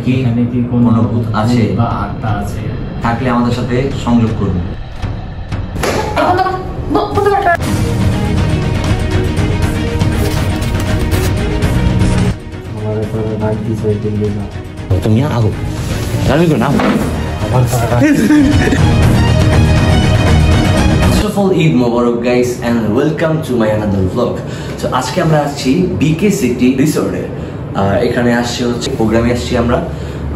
কি কোনো ভূত আছে বা আত্মা আছে থাকলে আমাদের সাথে সংযোগ করুন। তুমি আগো জানি তো না ঈদ মোবারক guys and welcome to my another blog. So আজকে আমরা আসছি বিকে সিটি রিসোর্টে। এখানে আসছি হচ্ছে প্রোগ্রামে আসছি আমরা।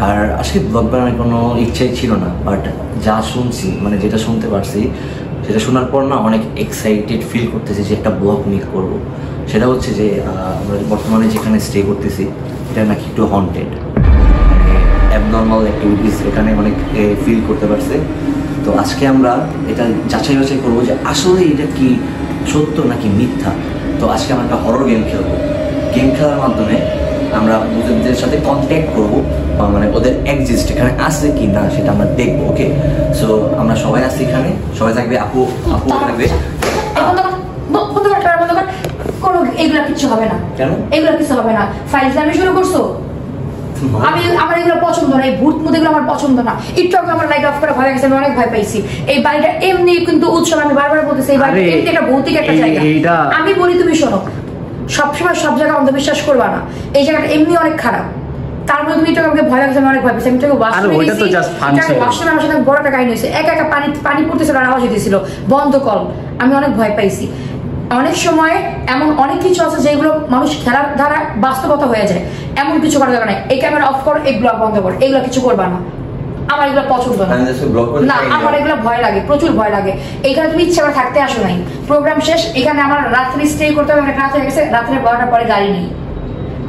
আর আজকে ব্লগ বানানোর কোনো ইচ্ছাই ছিল না, বাট যা শুনছি মানে যেটা শুনতে পারছি সেটা শোনার পর না অনেক এক্সাইটেড ফিল করতেছি যে একটা ব্লগ মেক করবো। সেটা হচ্ছে যে আমরা বর্তমানে যেখানে স্টে করতেছি এটা নাকি একটু হন্টেড, অ্যাবনর্মাল অ্যাক্টিভিটিস এখানে অনেক ফিল করতে পারছে। তো আজকে আমরা এটা যাচাই বাছাই করবো যে আসলে এটা কি সত্য নাকি মিথ্যা। তো আজকে আমরা একটা হরর গেম খেলবো। গেম খেলার মাধ্যমে আমরা ওদের সাথে কন্ট্যাক্ট করবো, মানে ওদের এক্সিস্ট এখানে আছে কি না সেটা আমরা দেখবো। ওকে, সো আমরা সবাই আসছি এখানে, সবাই থাকবে, আপু থাকবে। এগুলা কিছু হবে না। কেন এগুলা কিছু হবে না? ফাইজলামি শুরু করছো? আমার এগুলো পছন্দ না, এই ভূত মুদ এগুলো আমার পছন্দ না। একটু আগে আমার লাইট অফ করে ভয় গেছে, আমি অনেক ভয় পাইছি। এই বাড়িটা এমনি কিন্তু উৎসব, আমি বারবার বলতেছি এই বাড়িটা এমনি একটা ভৌতিক একটা জায়গা। আমি বলি তুমি শোনো, সবসময় সব জায়গায় অন্ধবিশ্বাস করবা না। এই জায়গাটা এমনি অনেক খারাপ। তারপরে তুমি একটু আমাকে ভয় লাগছে, আমি অনেক ভয় পাইছি। আমি তোকে ওয়াশরুমে আমার সাথে বড় একটা কাহিনী হয়েছে। একা একা পানি পড়তেছিল আর আওয়াজ দিতেছিল, বন্ধ কল। আমি অনেক ভয় পাইছি। অনেক সময় এমন অনেক কিছু আছে যেগুলো মানুষ খেলার দ্বারা বাস্তবতা হয়ে যায়, এমন কিছু করা যাবে না। এই ক্যামেরা অফ করো, এই ব্লগ বন্ধ করো, এগুলো কিছু করবা না। আমার এগুলো পছন্দ না, আমার এগুলো ভয় লাগে, প্রচুর ভয় লাগে। এখানে তুমি ইচ্ছা করে থাকতে আসো নাই, প্রোগ্রাম শেষ, এখানে আমার রাত্রে স্টে করতে হবে। অনেক রাত হয়ে গেছে, রাত্রে 12টার পরে গাড়ি নেই।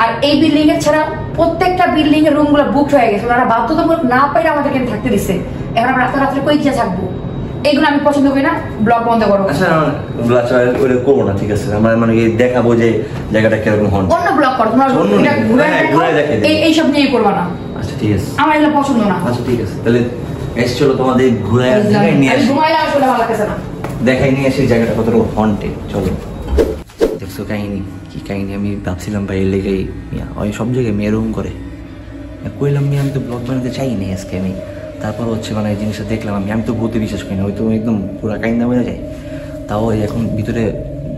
আর এই বিল্ডিং এর ছাড়া প্রত্যেকটা বিল্ডিং এর রুম গুলো বুকড হয়ে গেছে। ওনারা বাধ্যতামূলক না পাইলে আমাদেরকে থাকতে দিচ্ছে। এখন আমরা রাত্রে কই গিয়ে থাকবো? এগুলো আমি পছন্দ করি না, ব্লগ বন্ধ করো। আচ্ছা ওটা করবো না, ঠিক আছে? আমরা মানে দেখাবো যে জায়গাটা কিরকম হন। অন্য ব্লগ করো, তোমার এইসব নিয়ে করবা না। আচ্ছা ঠিক আছে, আমার এগুলো পছন্দ না। আচ্ছা ঠিক আছে, তাহলে এসে চলো তোমাদের ঘুরায় নিয়ে আসি। দেখাই নিয়ে আসি জায়গাটা কতটা হন্টেড। চলো, দেখছো কাহিনী কি কাহিনী? আমি ভাবছিলাম ভাই লেগেই ওই সব জায়গায় মেয়ে রুম করে কইলাম আমি তো ব্লগ বানাতে চাইনি আজকে আমি। তারপর হচ্ছে মানে এই জিনিসটা দেখলাম আমি তো ভূতে বিশ্বাস করি না, হয়তো একদম পুরো কাহিনী হয়ে যায়। তাও এখন ভিতরে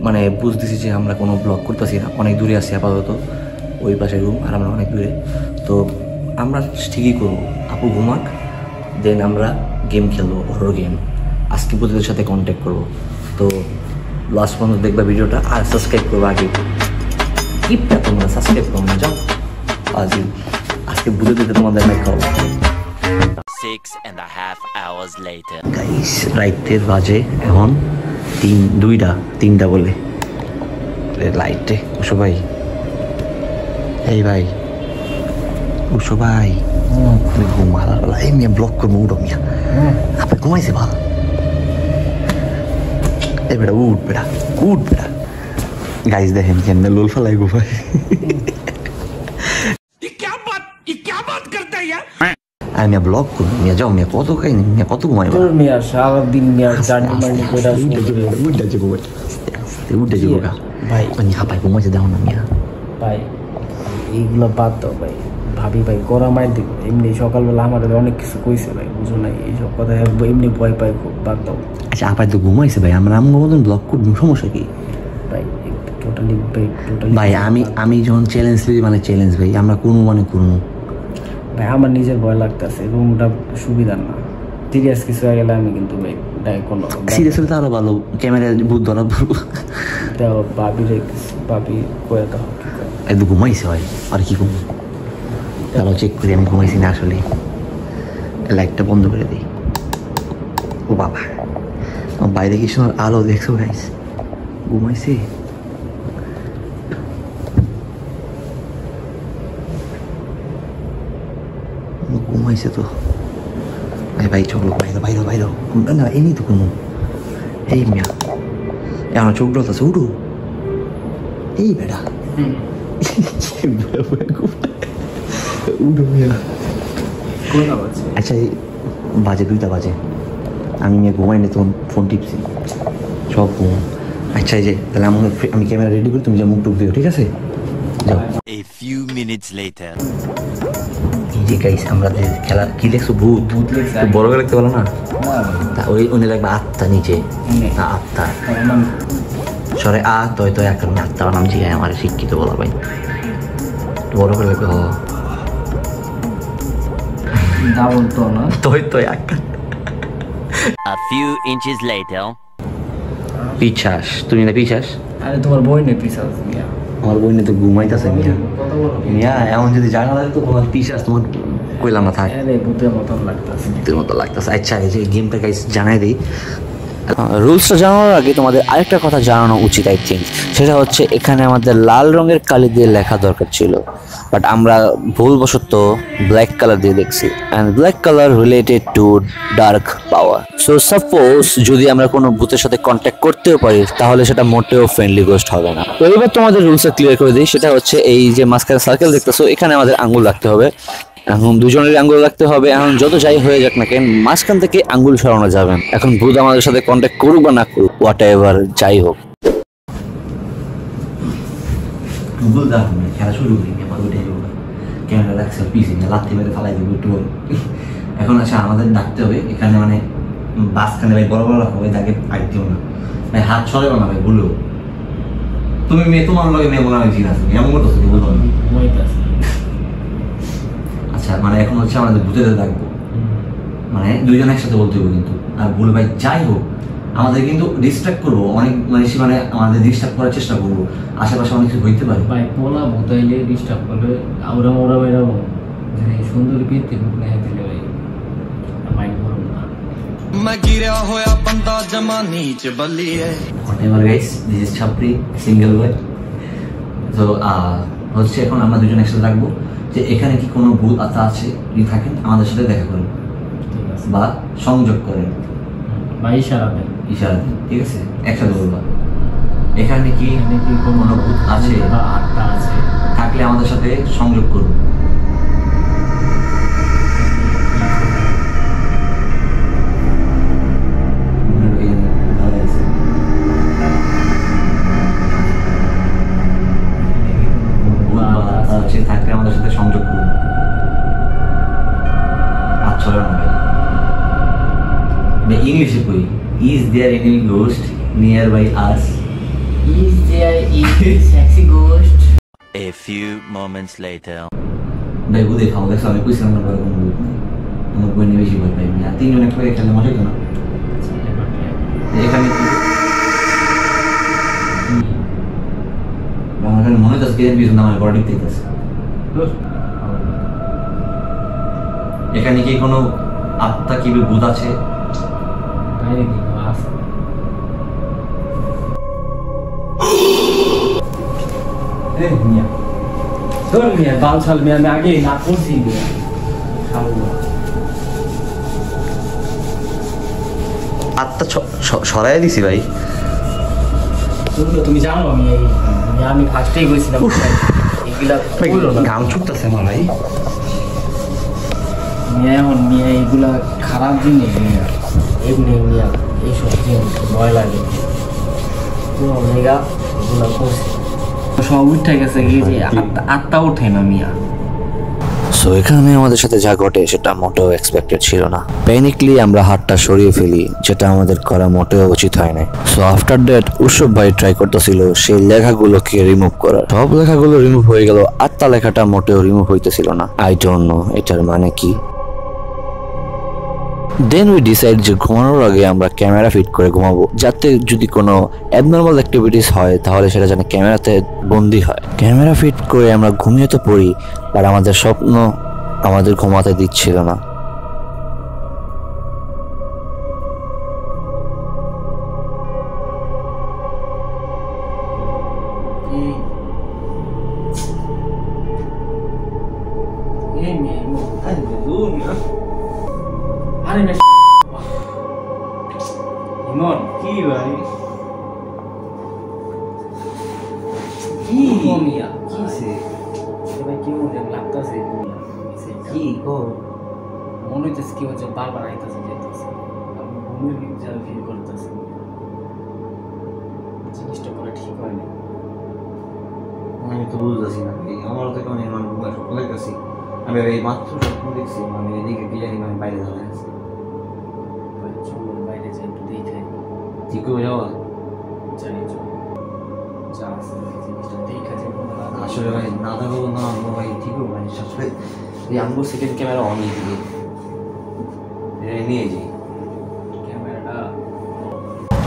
মানে বুঝতেছি যে আমরা কোনো ব্লগ করতেছি না, অনেক দূরে আছি আপাতত, ওই পাশে রুম আর আমরা অনেক দূরে। তো আমরা ঠিকই করবো, আপু ঘুমাক, দেন আমরা গেম খেলবো, হরর গেম। আজকে ভূতের সাথে কন্ট্যাক্ট করবো। তো লাস্ট পর্যন্ত দেখবা ভিডিওটা, আর সাবস্ক্রাইব করবো আগে। কিপটা তোমরা সাবস্ক্রাইব করো না, যাও আজকে ভূতে দিতে তোমাদের লাইক খাও। 6.5 hours later. গাইস রাইতের বাজে এখন 3টা বলে লাইটে। উষো ভাই, এই ভাই উষো ভাই, তুমি ঘুমালা এই মেয়ে ব্লক করবো, উঠো মিয়া। আপনি ঘুমাইছে ভালো? এই বেটা উঠ বেটা। গাইস দেখেন কেমনে লোল ফেলাই ঘুমাই। আর মিয়া ব্লক করবো মিয়া, যাও মিয়া, কত কাহিনী মিয়া, কত ঘুমাইবা মিয়া, সারাদিন মিয়া জার্নি মার্নি করে উঠে যাবো ভাই। হাঁপাই ঘুমাইছে, দাও না মিয়া ভাই। এইগুলো বাদ দাও ভাই, ভাবি ভাই গরমাই দিব। এমনি সকালবেলা আমাদের অনেক কিছু কইছে ভাই, বুঝো নাই এইসব কথা, এমনি ভয় পাই খুব, বাদ দাও। আচ্ছা আপাই তো ঘুমাইছে ভাই, আমরা আমার মতন ব্লক করবো, সমস্যা কি ভাই? টোটালি ভাই আমি যখন চ্যালেঞ্জ দিই মানে চ্যালেঞ্জ ভাই, আমরা কোনো মানে করবো ভাই। আমার নিজের ভয় লাগতেছে, রুমটা সুবিধা না। সিরিয়াস কিছু হয়ে গেলে আমি কিন্তু ভাই কোনো সিরিয়াস হলে তো আরো ভালো, ক্যামেরায় ভূত ধরা পড়বো। ভাবি কয়ে দাও একদম ঘুমাইছে ভাই, আর কি করবো? তাহলে চেক করি আমি ঘুমাইছি না আসলে। লাইটটা বন্ধ করে দিই। ও বাবা, বাইরে কি সময় আলো দেখছো গাইস? ঘুমাইছে। ঘুমাইছে তো ভাই চলো বাইরে না, এমনি তো ঘুমো। এই মিয়া আমার চোখ ডলতেছে, উঠো। এই বেটা উঠো মিয়া। আচ্ছা বাজে 2টা বাজে, আমি মিয়া ঘুমাইনি, তখন ফোন টিপছি, সব ঘুম। আচ্ছা এই যে তাহলে আমি ক্যামেরা রেডি করি, তুমি যা মুখ টুক দিও, ঠিক আছে? যাও। A few minutes later. যে গাইস আমরা যে খেলা কি দেখছো ভূত ভূত লেখছে বড় করে লিখতে পারো না ওই উনি লাগবে আত্মা নিচে আত্মা সরে তয় তয় একটা আত্মার নাম জিগায় আমার শিক্ষিত বলা ভাই বড় করে লিখবে ডাবল তো না তয় তয় একটা A few inches later. পিছাস তুমি না পিছাস আরে তোমার বই নেই পিছাস মিয়া আমার বই নিয়ে তো ঘুমাইতেছে মিয়া কত বড় মিয়া এমন যদি জানা লাগে তো তোমার পিছাস তোমার কইলাম না থাক আরে ভূতের মতন লাগতাছে তোর মতো লাগতেছে আচ্ছা এই যে গেমটা গাইস জানাই দিই রুলসটা জানানোর আগে তোমাদের আরেকটা কথা জানানো উচিত আই থিঙ্ক সেটা হচ্ছে এখানে আমাদের লাল রঙের কালি দিয়ে লেখা দরকার ছিল বাট আমরা ভুলবশত ব্ল্যাক কালার দিয়ে দেখছি and black colour related to dark power so suppose যদি আমরা কোনো ভূতের সাথে কন্ট্যাক্ট করতেও পারি তাহলে সেটা মোটেও ফ্রেন্ডলি গোস্ট হবে না তো এবার তোমাদের রুলসটা ক্লিয়ার করে দিই সেটা হচ্ছে এই যে মাঝখানে সার্কেল দেখতেছো এখানে আমাদের আঙ্গুল রাখতে হবে এখন দুজনের আঙ্গুল রাখতে হবে এখন যত যাই হয়ে যাক না কেন মাঝখান থেকে আঙ্গুল সরানো যাবে না। এখন ভূত আমাদের সাথে কন্ট্যাক্ট করুক বা না করুক হোয়াট এভার যাই হোক খেলা শুরু করি ক্যামেরা রাখছে পিছিয়ে লাথি মেরে ফালাই দিব একটু এখন আচ্ছা আমাদের ডাকতে হবে এখানে মানে বাসখানে ভাই বড় বড় রাখো ভাই তাকে আইট দিও না ভাই হাত ছড়ে না ভাই বলো তুমি মেয়ে তোমার লগে মেয়ে মনে হয় জিন আছে এমন করতেছো কি বলবো আচ্ছা মানে এখন হচ্ছে আমাদের ভূতের ডাকবো মানে দুইজন একসাথে বলতে হবে কিন্তু আর বলে ভাই যাই হোক আমাদের কিন্তু ডিস্ট্রাক্ট করবো অনেক মানুষই মানে আমাদের ডিস্ট্রাক্ট করার চেষ্টা করবো আশেপাশে অনেক কিছু হইতে পারে ভাই পোলা ভূতাইলে ডিস্টার্ব করলে আমরা মোরা বেরাবো যে সুন্দরী পিতে মুখে দিলে ভাই মাইন্ড করব না मैं गिरा होया बंदा जमानी च बल्ली है whatever guys this is Chapri single boy তো হচ্ছে এখন আমরা দুজন একসাথে থাকবো যে এখানে কি কোনো ভূত আত্মা আছে যদি থাকেন আমাদের সাথে দেখা করেন বা সংযোগ করেন বা ইশারা দেন ইশারা দিন ঠিক আছে একসাথে বলবা এখানে কি কোনো ভূত আছে বা আত্মা আছে থাকলে আমাদের সাথে সংযোগ করুন থাকলে আমাদের সাথে সংযোগ করুন আচ্ছা ইংলিশে কই is there any ghost near by us Is there a sexy ghost? A few moments later. ভাই বুঝে খাও দেখো আমি কইছিলাম না কোনো ভূত নেই আমার বই নিয়ে বেশি ভয় পাই না তিনজন একসাথে খেলে মজা কেন এখানে কি আমার মনে হচ্ছে যে পিছনে আমার বডি দেখতেছে এখানে কি কোনো আত্মা কি ভূত আছে বাইরে কি আছে এই মিয়া তোর মিয়া বাল ছাল মিয়া আমি আগে না করছি মিয়া খাবো আত্মা সরাই দিছি ভাই তুমি জানো আমি ফার্স্টেই কইছিলাম এগুলা গান ছুটতেছে আমার ভাই মিয়া এখন মিয়া এগুলা খারাপ জিনিস মিয়া এমনি মিয়া এইসব জিনিস ভয় লাগে তো মেগা এগুলা করছে সব উঠে গেছে কি যে আত্মা উঠে না মিয়া সো এখানে আমাদের সাথে যা ঘটে সেটা মোটেও এক্সপেক্টেড ছিল না প্যানিকলি আমরা হাতটা সরিয়ে ফেলি যেটা আমাদের করা মোটেও উচিত হয় না সো আফটার দ্যাট উৎসব ভাই ট্রাই করতেছিল সেই লেখাগুলোকে রিমুভ করার সব লেখাগুলো রিমুভ হয়ে গেল আত্মা লেখাটা মোটেও রিমুভ হইতেছিল না আই ডোন্ট নো এটার মানে কি দেন উই ডিসাইড যে ঘুমানোর আগে আমরা ক্যামেরা ফিট করে ঘুমাবো যাতে যদি কোনো অ্যাবনর্মাল অ্যাক্টিভিটিস হয় তাহলে সেটা যেন ক্যামেরাতে বন্দি হয় ক্যামেরা ফিট করে আমরা ঘুমিয়ে তো পড়ি আর আমাদের স্বপ্ন আমাদের ঘুমাতে দিচ্ছিল না ইমন কি ভাই কি মিয়া কিছে ভাই কি মনে লাগতাছে কি গো মনে হচ্ছে কি হচ্ছে বারবার আইতাছে যেতেছে আমি ঘুমের ভিতরে ফিল করতেছি জিনিসটা করে ঠিক হয় না আমি তো বুঝতেছি না আমারও তো কেমন এমন সকালে গেছি আমি এই মাত্র স্বপ্ন দেখছি, মানে এদিকে কি জানি মানে বাইরে দাঁড়ায় আছে। বাইরে যাই একটু দেখে ঠিক হয়ে যাওয়া যাই যা আছে জিনিসটা দেখে যাই। আসলে ভাই না থাকবো না আমরা ভাই ঠিক হবে ভাই। আসলে এই আমগো সেকেন্ড ক্যামেরা অন দিয়ে নিয়ে যাই ক্যামেরাটা।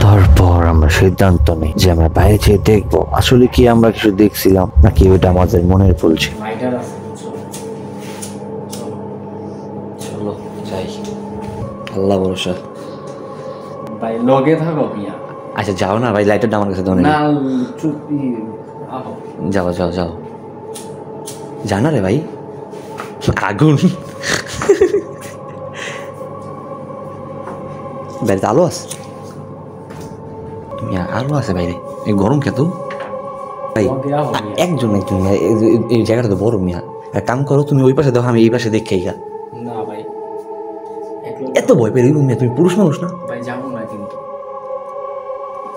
তারপর আমরা সিদ্ধান্ত নিই যে আমরা বাইরে যেয়ে দেখবো আসলে কি আমরা কিছু দেখছিলাম নাকি ওটা আমাদের মনের ভুল ছিল। লাইটার আছে চলো চলো যাই, আল্লাহ ভরসা। ভাই লগে থাকো মিয়া। আচ্ছা যাও না ভাই, লাইটারটা আমার কাছে দাও না চুপি আহো। যাও যাও যাও, জানা রে ভাই আগুন। বাইরে আলো আছে, আলো আছে বাইরে, এই গরম কে তো ভাই। লগে আহো মিয়া। একজন একজন মিয়া, এই জায়গাটা তো বড় মিয়া। এক কাম করো, তুমি ওই পাশে দেখো, আমি এই পাশে দেখে গা। না ভাই এত ভয় পেয়ে মিয়া, তুমি পুরুষ মানুষ না? ভাই যাবো না কিন্তু।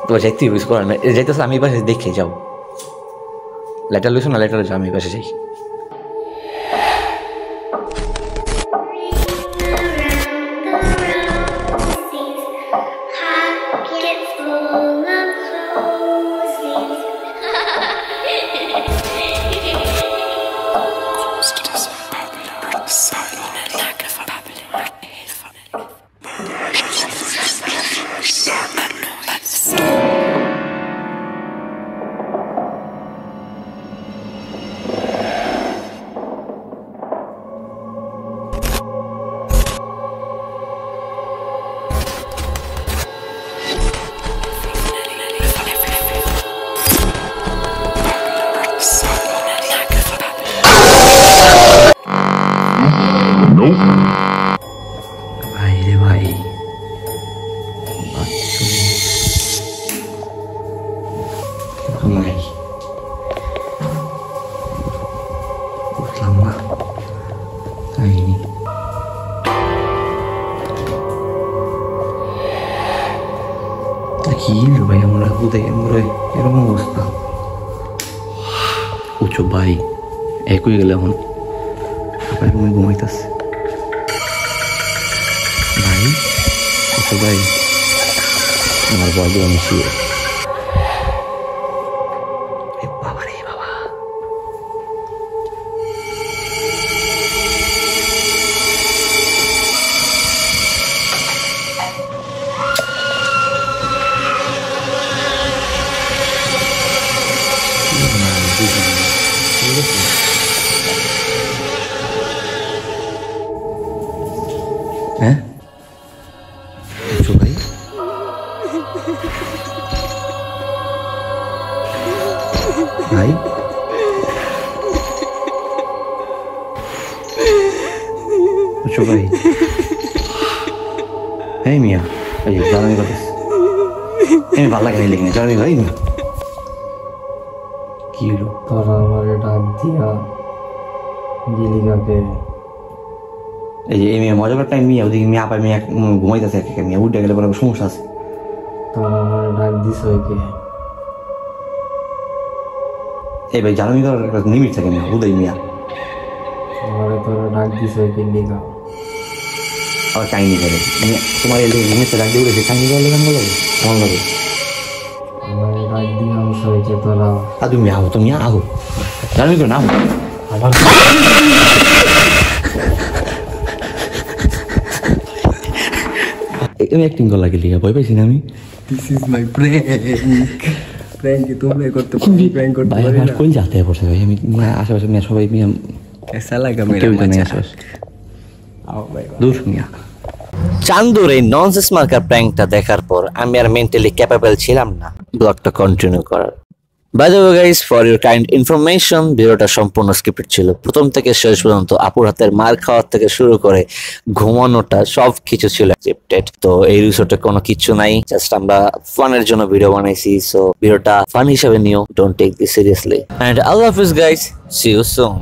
তোমার যাইতে ইউজ করার না, যাইতেছে আমি এই পাশে দেখে যাও। লেটার লইছো না? লেটার লইছো, আমি এই পাশে যাই। ভাই রে ভাই, বুঝলাম না কাহিনী। কি ভাই আমরা কোথায় এরকম অবস্থা? উঁচু ভাই এক হয়ে গেলে এখন ভাই তুমি ঘুমাইতেছে ভাই। উঁচু ভাই আমার বয় দিয়ে আমি শুয়ে। বাবা রে বাবা, হ্যাঁ ভাই ভাই ভাই, এই মিয়া এই জ্বালানি করতেছে, আমি ভালো লাগে লিখে না জ্বালানি ভাই। কি হলো? তোরা আমার ডাক দিয়া গিলিগাকে এই যে এই মেয়ে মজা করতে মিয়া ওদিকে মিয়া পাই মেয়ে ঘুমাইতেছে, এক মিয়া উঠে গেলে কোনো সমস্যা আছে? তোরা আমার ডাক দিস ওইকে। এই ভাই জ্বালানি করার একটা লিমিট থাকে মিয়া, উদয় মিয়া আমারে তোরা ডাক দিস ওইকে লিগা। আবার চাইনি করে তোমার এই জিনিসটা ডাক দিয়ে উঠেছে, চাইনি করে লেখান বলো এমন লাগে। আমারে ডাক দিয়া আমার ওইকে তোরা। আর তুমি আহো, তুমি আহো, জ্বালানি করে না আহো। আবার আমি অ্যাক্টিং করা লাগে লিখা ভয় পাইছি না আমি। This is my prank. Prank কি তোমরা করতে পারো? প্র্যাঙ্ক করতে ভাই পারি আমার না। কোন জাতে পড়ছে ভাই, আমি আশেপাশে মিয়া সবাই মিয়া ऐसा लगा मेरा কেউ জানে मजा। আশেপাশে आओ भाई দূর মিয়া। চান্দুর এই ননসেন্স মার্কার প্র্যাঙ্কটা দেখার পর আমি আর মেন্টালি ক্যাপেবল ছিলাম না ব্লগটা কন্টিনিউ করার। By the way guys, for your kind information, ভিডিওটা সম্পূর্ণ স্ক্রিপ্টেড ছিল। প্রথম থেকে শেষ পর্যন্ত আপুর হাতের মার খাওয়ার থেকে শুরু করে ঘুমানোটা সব কিছু ছিল স্ক্রিপ্টেড। তো এই রিসোর্টে কোনো কিছু নাই, জাস্ট আমরা ফানের জন্য ভিডিও বানাইছি। সো ভিডিওটা ফান হিসেবে নিও, don't take this seriously. And Allah হাফেজ গাইস, সি ইউ সুন।